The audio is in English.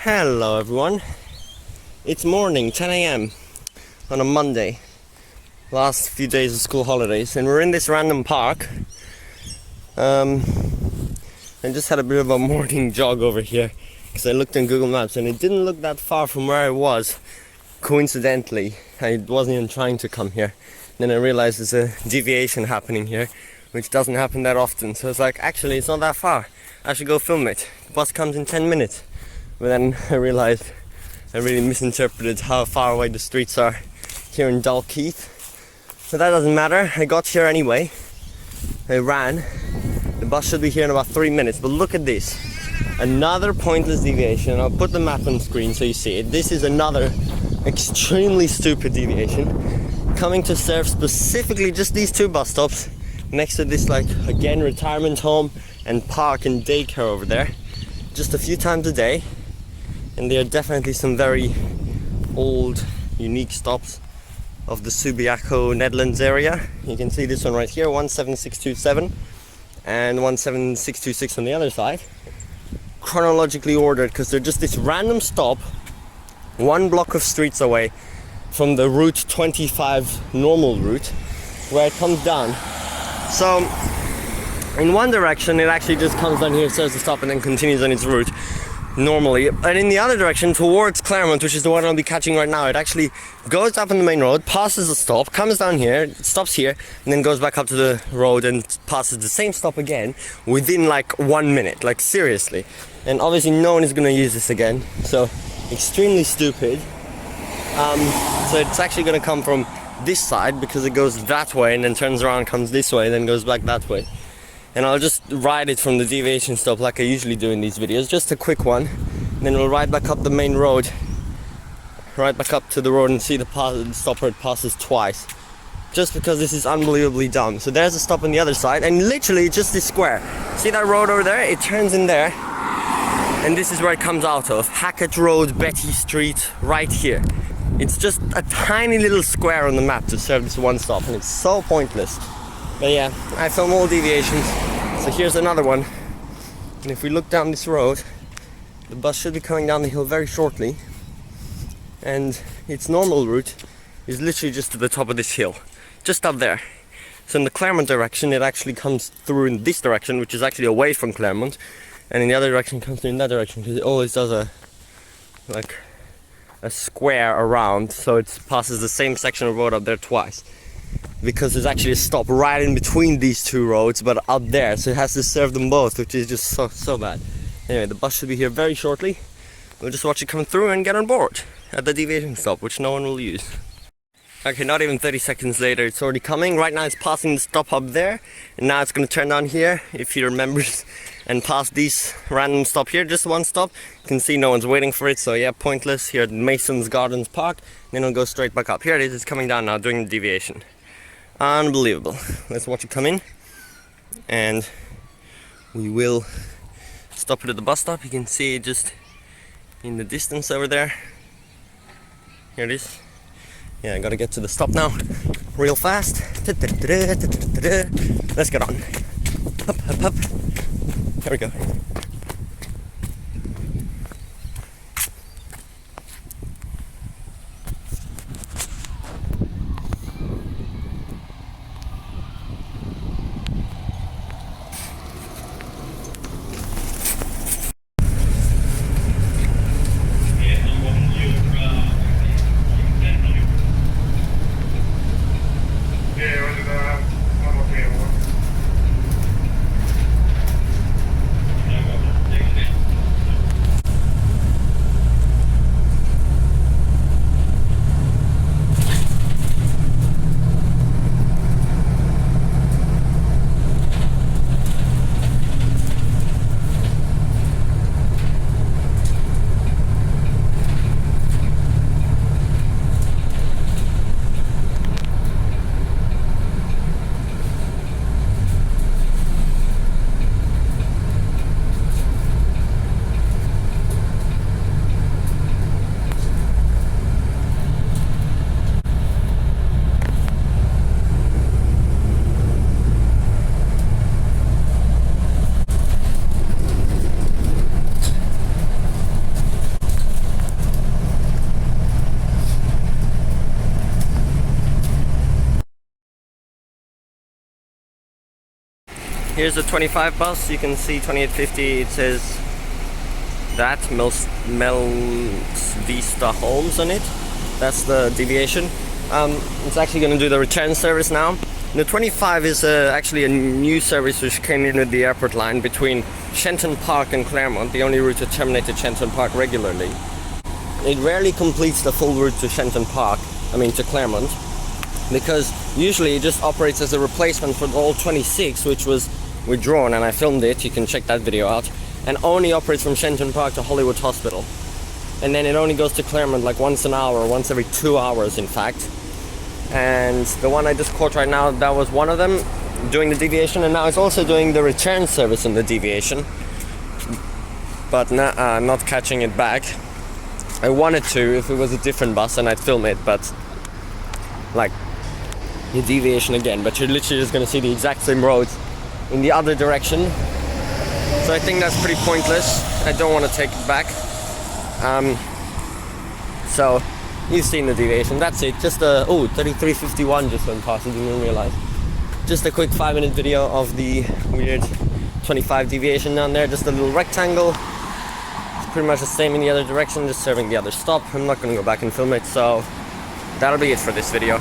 Hello everyone, it's morning, 10 a.m. on a Monday, last few days of school holidays, and we're in this random park. I just had a bit of a morning jog over here because I looked on Google Maps and it didn't look that far from where I was. Coincidentally, I wasn't even trying to come here. Then I realized there's a deviation happening here, which doesn't happen that often, so it's like, actually it's not that far, I should go film it. The bus comes in 10 minutes. But then I realized I really misinterpreted how far away the streets are here in Dalkeith. But that doesn't matter, I got here anyway. I ran. The bus should be here in about 3 minutes, but look at this. Another pointless deviation. I'll put the map on screen so you see it. This is another extremely stupid deviation, coming to serve specifically just these two bus stops next to this, like, again, retirement home and park and daycare over there. Just a few times a day. And there are definitely some very old, unique stops of the Subiaco, Netherlands area. You can see this one right here, 17627, and 17626 on the other side. Chronologically ordered because they're just this random stop, one block of streets away from the Route 25 normal route, where it comes down. So, in one direction, it actually just comes down here, serves the stop, and then continues on its route normally. And in the other direction, towards Claremont, which is the one I'll be catching right now, it actually goes up on the main road, passes the stop, comes down here, stops here, and then goes back up to the road and passes the same stop again within like 1 minute. Like, seriously. And obviously no one is going to use this again, so extremely stupid. So it's actually going to come from this side because it goes that way and then turns around, comes this way, and then goes back that way. And I'll just ride it from the deviation stop like I usually do in these videos, just a quick one. And then we'll ride back up the main road, right back up to the road and see the stop where it passes twice. Just because this is unbelievably dumb. So there's a stop on the other side, and literally just this square. See that road over there? It turns in there. And this is where it comes out of. Hackett Road, Betty Street, right here. It's just a tiny little square on the map to serve this one stop, and it's so pointless. But yeah, I film all deviations, so here's another one. And if we look down this road, the bus should be coming down the hill very shortly. And its normal route is literally just to the top of this hill, just up there. So in the Claremont direction, it actually comes through in this direction, which is actually away from Claremont. And in the other direction, it comes through in that direction, because it always does a square around, so it passes the same section of road up there twice. Because there's actually a stop right in between these two roads, but up there, so it has to serve them both, which is just so bad. Anyway, the bus should be here very shortly. We'll just watch it come through and get on board at the deviation stop, which no one will use. Okay, not even 30 seconds later, it's already coming. Right now it's passing the stop up there, and now it's going to turn down here, if he remembers, and pass these random stop here, just one stop. You can see no one's waiting for it, so yeah, pointless. Here at Mason's Gardens Park, then it'll go straight back up. Here it is, it's coming down now during the deviation. Unbelievable. Let's watch it come in, and we will stop it at the bus stop. You can see it just in the distance over there. Here it is. Yeah, I gotta get to the stop now real fast. Let's get on. Up. There we go. here's the 25 bus. You can see 2850, it says that Melvista Homes on it. That's the Deviation. It's actually going to do the return service now. The 25 is actually a new service which came in with the airport line between Shenton Park and Claremont, the only route to terminate at Shenton Park regularly. It rarely completes the full route to Shenton Park, to Claremont, because usually it just operates as a replacement for the old 26, which was withdrawn, and I filmed it, you can check that video out, and only operates from Shenton Park to Hollywood Hospital. And then it only goes to Claremont like once an hour, once every 2 hours in fact. And the one I just caught right now, that was one of them doing the Deviation, and now it's also doing the return service in the Deviation, but not catching it back. I wanted to if it was a different bus and I'd film it, but like the Deviation again, but you're literally just going to see the exact same roads in the other direction, so I think that's pretty pointless. I don't want to take it back. So you've seen the Deviation, that's it. Just 3351 just went past, I didn't even realize. Just a quick 5-minute video of the weird 25 Deviation down there, just a little rectangle. It's pretty much the same in the other direction, just serving the other stop. I'm not going to go back and film it, so that'll be it for this video.